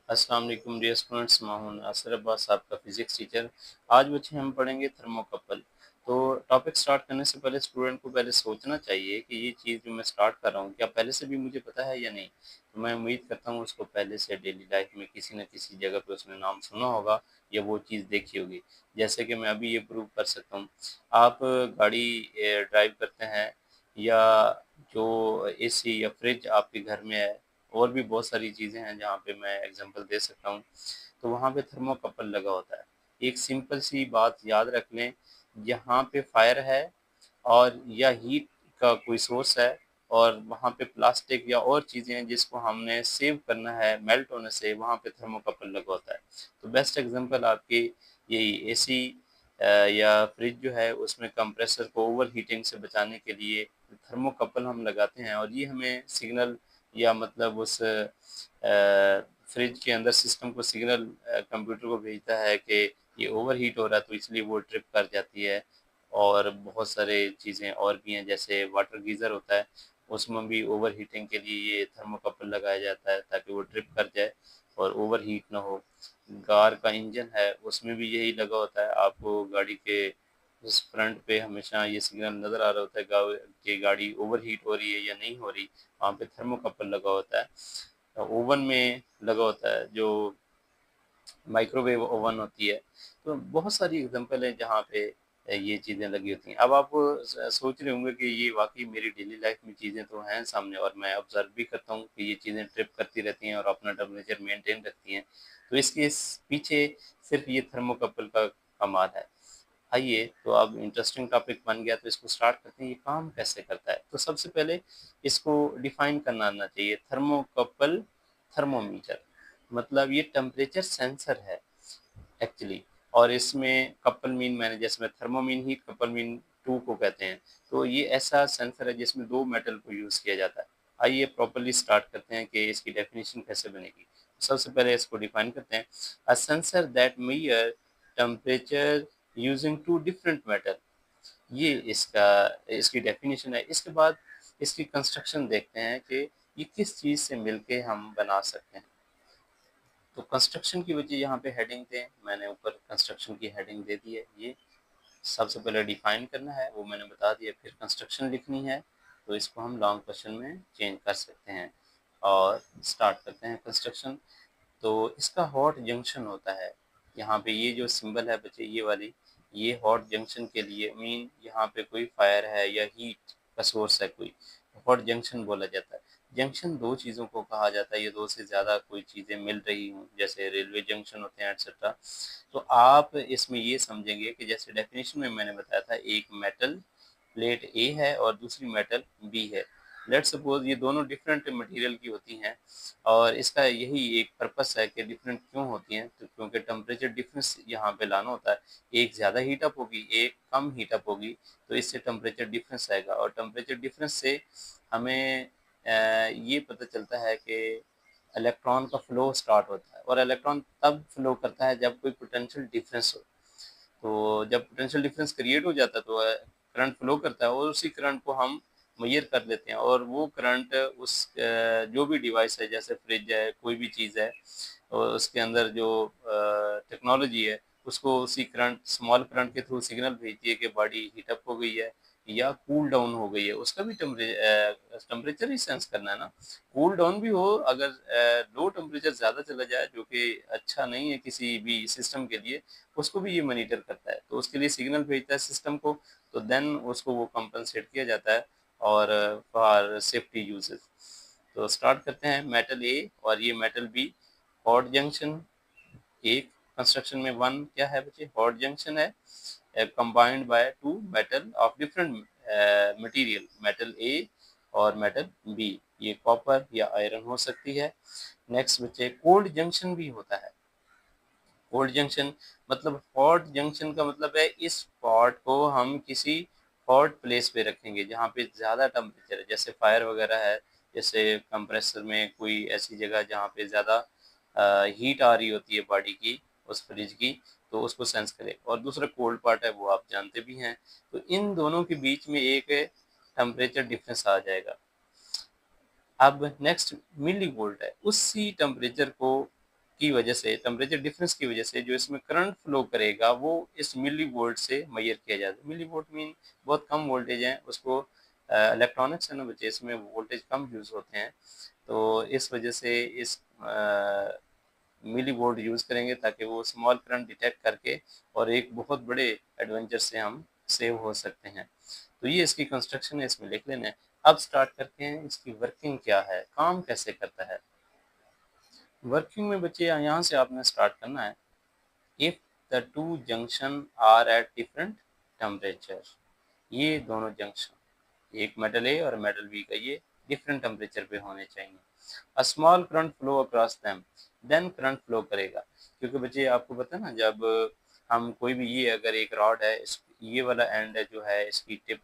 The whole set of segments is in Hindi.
अस्सलाम वालेकुम डियर स्टूडेंट्स, मैं हूं नासिर अब्बास, आपका फिजिक्स टीचर। आज बच्चे हम पढ़ेंगे थर्मोकपल। तो टॉपिक स्टार्ट करने से पहले स्टूडेंट को पहले सोचना चाहिए कि ये चीज़ जो मैं स्टार्ट कर रहा हूँ क्या पहले से भी मुझे पता है या नहीं। तो मैं उम्मीद करता हूँ उसको पहले से डेली लाइफ में किसी न किसी जगह पे उसने नाम सुना होगा या वो चीज़ देखी होगी। जैसे कि मैं अभी ये प्रूव कर सकता हूँ। आप गाड़ी ड्राइव करते हैं या जो एसी या फ्रिज आपके घर में है, और भी बहुत सारी चीज़ें हैं जहाँ पे मैं एग्जांपल दे सकता हूँ। तो वहाँ पे थर्मोकपल लगा होता है। एक सिंपल सी बात याद रख लें, जहाँ पे फायर है और या हीट का कोई सोर्स है और वहाँ पे प्लास्टिक या और चीज़ें हैं जिसको हमने सेव करना है मेल्ट होने से, वहाँ पे थर्मोकपल लगा होता है। तो बेस्ट एग्जांपल आपकी यही एसी या फ्रिज जो है उसमें कंप्रेसर को ओवर हीटिंग से बचाने के लिए थर्मोकपल हम लगाते हैं, और ये हमें सिग्नल या मतलब उस फ्रिज के अंदर सिस्टम को सिग्नल कंप्यूटर को भेजता है कि ये ओवर हीट हो रहा है, तो इसलिए वो ट्रिप कर जाती है। और बहुत सारे चीज़ें और भी हैं, जैसे वाटर गीज़र होता है, उसमें भी ओवर हीटिंग के लिए ये थर्मोकपल लगाया जाता है ताकि वो ट्रिप कर जाए और ओवर हीट ना हो। कार का इंजन है उसमें भी यही लगा होता है, आपको गाड़ी के उस फ्रंट पे हमेशा ये सिग्नल नज़र आ रहा होता है कि गाड़ी ओवर हीट हो रही है या नहीं हो रही, वहाँ पे थर्मोकपल लगा होता है। ओवन में लगा होता है जो माइक्रोवेव ओवन होती है। तो बहुत सारी एग्जांपल है जहाँ पे ये चीज़ें लगी होती हैं। अब आप सोच रहे होंगे कि ये वाकई मेरी डेली लाइफ में चीज़ें तो हैं सामने, और मैं ऑब्जर्व भी करता हूँ कि ये चीज़ें ट्रिप करती रहती हैं और अपना टेम्परेचर मेंटेन रखती हैं। तो इसके पीछे सिर्फ ये थर्मोकपल का कमाल है। आइए, तो अब इंटरेस्टिंग टॉपिक बन गया, तो इसको स्टार्ट करते हैं। ये काम कैसे करता है? तो सबसे पहले इसको डिफाइन करना आना चाहिए। थर्मोकपल, थर्मोमीटर मतलब ये टेम्परेचर सेंसर है एक्चुअली। और इसमें कपल मीन मैंने जैसे मैं thermo mean heat, couple mean two को कहते हैं। तो ये ऐसा सेंसर है जिसमें दो मेटल को यूज़ किया जाता है। आइए प्रॉपर्ली स्टार्ट करते हैं कि इसकी डेफिनेशन कैसे बनेगी। सबसे पहले इसको डिफाइन करते हैं। A sensor that measure temperature using two different metal. ये इसकी डेफिनेशन है। इसके बाद इसकी कंस्ट्रक्शन देखते हैं कि ये किस चीज़ से मिलके हम बना सकते हैं। तो कंस्ट्रक्शन की वजह यहाँ पे हेडिंग दें, मैंने ऊपर कंस्ट्रक्शन की हेडिंग दे दी है। ये सबसे पहले डिफाइन करना है, वो मैंने बता दिया। फिर कंस्ट्रक्शन लिखनी है, तो इसको हम लॉन्ग क्वेश्चन में चेंज कर सकते हैं। और स्टार्ट करते हैं कंस्ट्रक्शन। तो इसका हॉट जंक्शन होता है। यहाँ पे ये जो सिंबल है बच्चे, ये वाली, ये हॉट जंक्शन के लिए मीन यहाँ पे कोई फायर है या हीट का सोर्स है कोई, हॉट जंक्शन बोला जाता है। जंक्शन दो चीज़ों को कहा जाता है, ये दो से ज़्यादा कोई चीज़ें मिल रही हों, जैसे रेलवे जंक्शन होते हैं एटसेट्रा। तो आप इसमें ये समझेंगे कि जैसे डेफिनेशन में मैंने बताया था, एक मेटल प्लेट ए है और दूसरी मेटल बी है। लेट्स सपोज ये दोनों डिफरेंट मटेरियल की होती हैं, और इसका यही एक पर्पस है कि डिफरेंट क्यों होती हैं, तो क्योंकि टेम्परेचर डिफरेंस यहाँ पे लाना होता है। एक ज़्यादा हीट अप होगी, एक कम हीट अप होगी, तो इससे टेम्परेचर डिफरेंस आएगा। और टेम्परेचर डिफरेंस से हमें ये पता चलता है कि इलेक्ट्रॉन का फ्लो स्टार्ट होता है, और इलेक्ट्रॉन तब फ्लो करता है जब कोई पोटेंशियल डिफरेंस हो। तो जब पोटेंशियल डिफरेंस क्रिएट हो जाता है तो करंट फ्लो करता है, और उसी करंट को हम मेजर कर लेते हैं। और वो करंट उस जो भी डिवाइस है, जैसे फ्रिज है, कोई भी चीज़ है, और उसके अंदर जो टेक्नोलॉजी है, उसको उसी करंट, स्मॉल करंट के थ्रू सिग्नल भेजती है कि बॉडी हीट अप हो गई है या कूल डाउन हो गई है। उसका भी टेम्परेचर ही सेंस करना है ना। कूल डाउन भी हो, अगर लो टेम्परेचर ज़्यादा चला जाए जो कि अच्छा नहीं है किसी भी सिस्टम के लिए, उसको भी ये मॉनिटर करता है। तो उसके लिए सिग्नल भेजता है सिस्टम को, तो देन उसको वो कंपनसेट किया जाता है और फॉर सेफ्टी यूजेस। तो स्टार्ट करते हैं। मेटल ए और ये मेटल बी, हॉट जंक्शन। एक कंस्ट्रक्शन में वन क्या है बच्चे, हॉट जंक्शन है combined by two metal of different material, metal A और मेटल बी। ये कॉपर या आयरन हो सकती है। नेक्स्ट बच्चे, कोल्ड जंक्शन भी होता है। कोल्ड जंक्शन मतलब, हॉट जंक्शन का मतलब है इस पॉट को हम किसी हॉट प्लेस पे रखेंगे जहाँ पे ज़्यादा टेम्परेचर है, जैसे फायर वगैरह है, जैसे कंप्रेसर में कोई ऐसी जगह जहाँ पे ज़्यादा हीट आ रही होती है बॉडी की, उस फ्रिज की, तो उसको सेंस करे। और दूसरा कोल्ड पार्ट है, वो आप जानते भी हैं। तो इन दोनों के बीच में एक टेम्परेचर डिफरेंस आ जाएगा। अब नेक्स्ट मिली वोल्ट है, उसी टेम्परेचर को की वजह से, टेम्परेचर डिफरेंस की वजह से जो इसमें करंट फ्लो करेगा वो इस मिली वोल्ट से मेजर किया जाता है। मिली वोल्ट मीन बहुत कम वोल्टेज है, उसको इलेक्ट्रॉनिक्स है ना बच्चे, इसमें वोल्टेज कम यूज़ होते हैं, तो इस वजह से इस मिली वोल्ट यूज़ करेंगे ताकि वो स्मॉल करंट डिटेक्ट करके और एक बहुत बड़े एडवेंचर से हम सेव हो सकते हैं। तो ये इसकी कंस्ट्रक्शन है, इसमें लिख लेना है। अब स्टार्ट करते हैं इसकी वर्किंग क्या है, काम कैसे करता है। वर्किंग में बच्चे यहाँ से आपने स्टार्ट करना है। If the two junction are at different temperature, ये दोनों जंक्शन, एक मेटल ए और मेटल बी का, ये डिफरेंट टेम्परेचर पे होने चाहिए। A small current flow across them, then current flow करेगा। क्योंकि बच्चे आपको पता है ना, जब हम कोई भी, ये अगर एक रॉड है, ये वाला एंड है जो है इसकी टिप,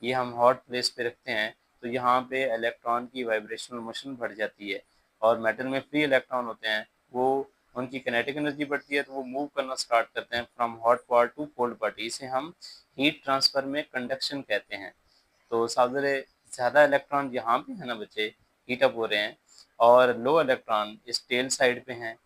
ये हम हॉट प्लेस पे रखते हैं, तो यहाँ पे इलेक्ट्रॉन की वाइब्रेशनल मोशन बढ़ जाती है, और मेटल में फ्री इलेक्ट्रॉन होते हैं, वो उनकी किनेटिक एनर्जी बढ़ती है, तो वो मूव करना स्टार्ट करते हैं from hot part two cold part. इसे हम हीट ट्रांसफर में कंडक्शन कहते हैं। तो सारे ज़्यादा इलेक्ट्रॉन यहाँ पे है ना बच्चे, हीट अप हो रहे हैं, और लो इलेक्ट्रॉन इस टेल साइड पे हैं,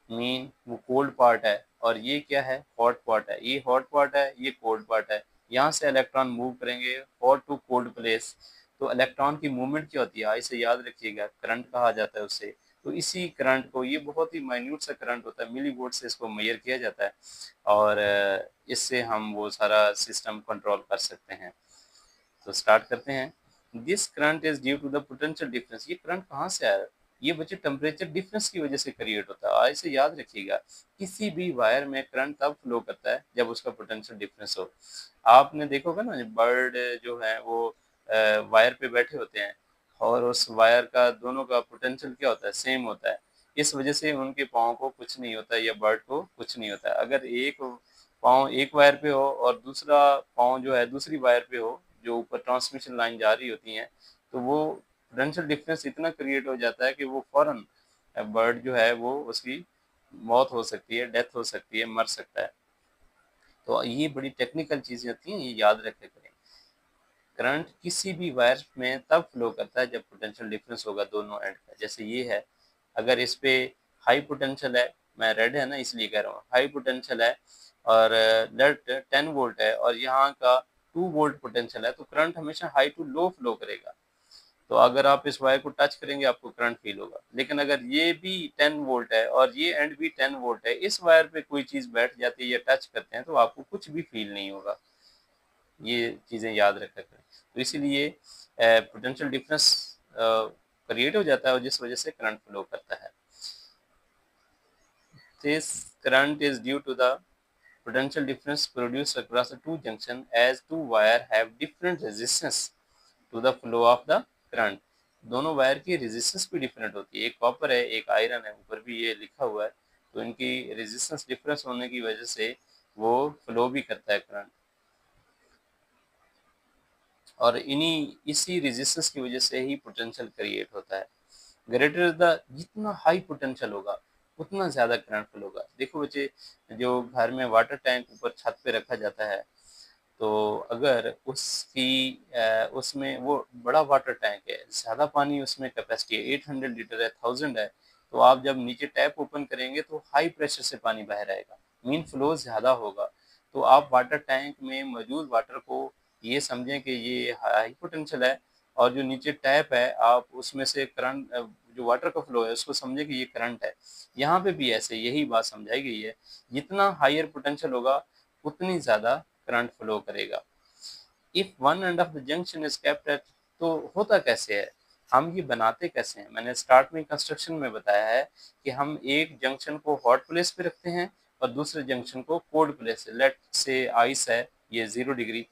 मीन वो कोल्ड पार्ट है, और ये क्या है, हॉट पार्ट है। ये हॉट पार्ट है, ये कोल्ड पार्ट है। यहाँ से इलेक्ट्रॉन मूव करेंगे हॉट टू कोल्ड प्लेस। तो इलेक्ट्रॉन की मूवमेंट क्या होती है, इसे याद रखिएगा, करंट कहा जाता है उसे। तो इसी करंट को, ये बहुत ही माइन्यूट सा करंट होता है, मिली वोल्ट से इसको मेजर किया जाता है, और इससे हम वो सारा सिस्टम कंट्रोल कर सकते हैं। तो स्टार्ट करते हैं। This current is due to the potential difference, ये करंट कहाँ से आया, ये बच्चे टेम्परेचर डिफरेंस की वजह से क्रिएट होता है। इसे याद रखिएगा, किसी भी वायर में करंट तब फ्लो करता है जब उसका पोटेंशियल डिफरेंस हो। आपने देखा होगा ना, बर्ड जो है वो वायर पे बैठे होते हैं, और उस वायर का दोनों का पोटेंशियल क्या होता है, सेम होता है। इस वजह से उनके पाँव को कुछ नहीं होता, या बर्ड को कुछ नहीं होता। अगर एक पाँव एक वायर पे हो और दूसरा पाँव जो है दूसरी वायर पे हो, जो ऊपर ट्रांसमिशन लाइन जा रही होती हैं, तो वो पोटेंशियल डिफरेंस इतना क्रिएट हो जाता है कि वो फौरन बर्ड जो है वो उसकी मौत हो सकती है, डेथ हो सकती है, मर सकता है। तो ये बड़ी टेक्निकल चीज़ें होती हैं, ये याद रखे करें। करंट किसी भी वायर में तब फ्लो करता है जब पोटेंशियल डिफरेंस होगा दोनों एंड का। जैसे ये है, अगर इस पे हाई पोटेंशियल है, मैं रेड है ना इसलिए कह रहा हूँ, हाई पोटेंशियल है और लेट 10 वोल्ट है, और यहाँ का 2 वोल्ट पोटेंशियल है, तो करंट हमेशा हाई टू लो फ्लो करेगा। तो अगर आप इस वायर को टच करेंगे आपको करंट फील होगा। लेकिन अगर ये भी 10 वोल्ट है और ये एंड भी 10 वोल्ट है, इस वायर पे कोई चीज़ बैठ जाती है या टच करते हैं, तो आपको कुछ भी फील नहीं होगा। ये चीज़ें याद रखा करें। तो इसीलिए पोटेंशियल डिफरेंस क्रिएट हो जाता है, और जिस वजह से करंट फ्लो करता है। This current is due to the potential difference produced across the two junction as two wire have different resistance to the flow of the current। दोनों वायर की रेजिस्टेंस भी डिफरेंट होती है, एक कॉपर है एक आयरन है, ऊपर भी ये लिखा हुआ है। तो इनकी रेजिस्टेंस डिफरेंस होने की वजह से वो फ्लो भी करता है करंट, और इसी रेजिस्टेंस की वजह से ही पोटेंशियल क्रिएट होता है। ग्रेटर द, जितना हाई पोटेंशियल होगा उतना ज़्यादा करंट फ्लो होगा। देखो बच्चे, जो घर में वाटर टैंक ऊपर छत पे रखा जाता है, तो अगर उसमें वो बड़ा वाटर टैंक है, ज़्यादा पानी उसमें कैपेसिटी है, 800 लीटर है, 1000 है, तो आप जब नीचे टैप ओपन करेंगे तो हाई प्रेशर से पानी बह रहेगा, मीन फ्लो ज़्यादा होगा। तो आप वाटर टैंक में मौजूद वाटर को ये समझें कि ये हाई पोटेंशियल है, और जो नीचे टैप है आप उसमें से करंट, जो वाटर का फ्लो है उसको समझें कि ये करंट है। यहाँ पे भी ऐसे यही बात समझाई गई है, जितना हायर पोटेंशियल होगा उतनी ज़्यादा करंट फ्लो करेगा। If one end of the junction is kept at, तो होता कैसे है, हम ये बनाते कैसे हैं। मैंने स्टार्ट में कंस्ट्रक्शन में बताया है कि हम एक जंक्शन को हॉट प्लेस पे रखते हैं और दूसरे जंक्शन को cold place, let's say ice है ये 0 डिग्री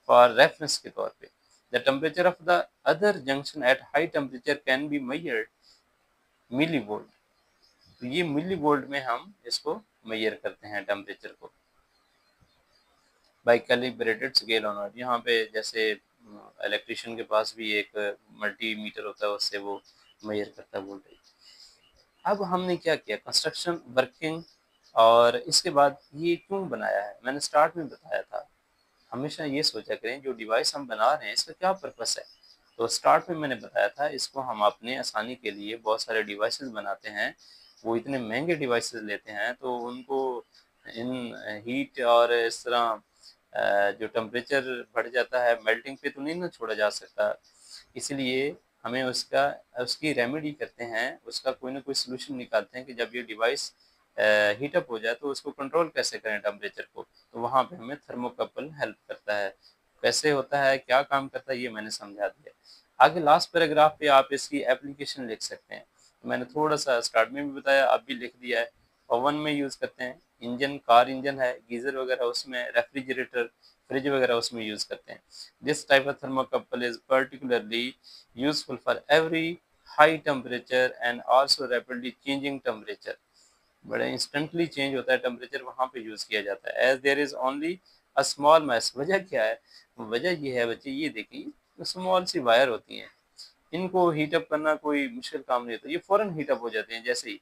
फॉर रेफरेंस के तौर पे। The temperature of the other junction at high temperature can be measured millivolt. तो ये मिली वोल्ट में हम इसको मेजर करते हैं टेम्परेचर को, by calibrated scale on earth. यहाँ पे जैसे इलेक्ट्रिशियन के पास भी एक मल्टीमीटर होता है, उससे वो मेजर करता है वोल्टेज। अब हमने क्या किया, कंस्ट्रक्शन वर्किंग, और इसके बाद ये क्यों बनाया है, मैंने स्टार्ट में बताया था। हमेशा ये सोचा करें जो डिवाइस हम बना रहे हैं इसका क्या पर्पस है। तो स्टार्ट में मैंने बताया था, इसको हम अपने आसानी के लिए बहुत सारे डिवाइसेस बनाते हैं, वो इतने महंगे डिवाइसेस लेते हैं तो उनको इन हीट और इस तरह जो टेम्परेचर बढ़ जाता है मेल्टिंग पे तो नहीं ना छोड़ा जा सकता। इसलिए हमें उसकी रेमेडी करते हैं, उसका कोई ना कोई सॉल्यूशन निकालते हैं कि जब ये डिवाइस हीट अप हो जाए तो उसको कंट्रोल कैसे करें टेम्परेचर को। तो वहाँ पे हमें थर्मोकपल हेल्प करता है। कैसे होता है, क्या काम करता है, ये मैंने समझा दिया। आगे लास्ट पैराग्राफ पे आप इसकी एप्लीकेशन लिख सकते हैं। मैंने थोड़ा-सा स्टार्ट में भी बताया, अब भी लिख दिया है। ओवन में यूज़ करते हैं, इंजन कार इंजन है, गीज़र वगैरह उसमें, रेफ्रिजरेटर, फ्रिज वगैरह उसमें यूज़ करते हैं। This type of thermocouple is particularly useful for every high temperature and also rapidly changing temperature. बड़े इंस्टेंटली चेंज होता है टेम्परेचर, वहाँ पे यूज़ किया जाता है। As there is only a small mass. वजह क्या है? वजह ये है बच्चे, ये देखिए स्मॉल सी वायर होती हैं, इनको हीट अप करना कोई मुश्किल काम नहीं होता, ये फ़ौरन हीट अप हो जाते हैं जैसे ही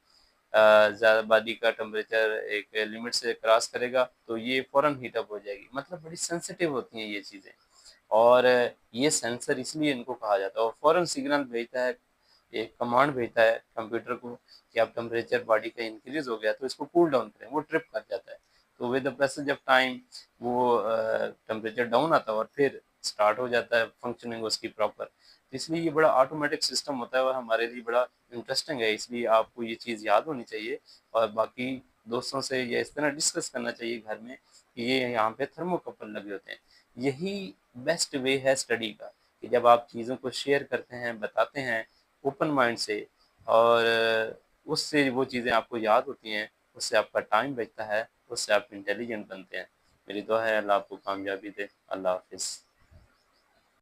ज़्यादा बॉडी का टेम्परेचर एक लिमिट से क्रॉस करेगा तो ये फ़ौरन हीट अप हो जाएगी। मतलब बड़ी सेंसिटिव होती हैं ये चीज़ें, और ये सेंसर इसलिए इनको कहा जाता है, और फ़ौरन सिग्नल भेजता है, एक कमांड भेजता है कंप्यूटर को कि अब टेम्परेचर बॉडी का इंक्रीज़ हो गया तो इसको कूल डाउन करें, वो ट्रिप कर जाता है। तो with the passage of time वो टेम्परेचर डाउन आता है और फिर स्टार्ट हो जाता है फंक्शनिंग उसकी प्रॉपर। इसलिए ये बड़ा ऑटोमेटिक सिस्टम होता है और हमारे लिए बड़ा इंटरेस्टिंग है, इसलिए आपको ये चीज़ याद होनी चाहिए और बाकी दोस्तों से ये इस तरह डिस्कस करना चाहिए घर में कि ये यहाँ पे थर्मोकपल लगे होते हैं। यही बेस्ट वे है स्टडी का, कि जब आप चीज़ों को शेयर करते हैं, बताते हैं ओपन माइंड से, और उससे वो चीज़ें आपको याद होती हैं, उससे आपका टाइम बचता है, उससे आप इंटेलिजेंट बनते हैं। मेरी दुआ है अल्लाह आपको कामयाबी दे। अल्लाह हाफ़िज़।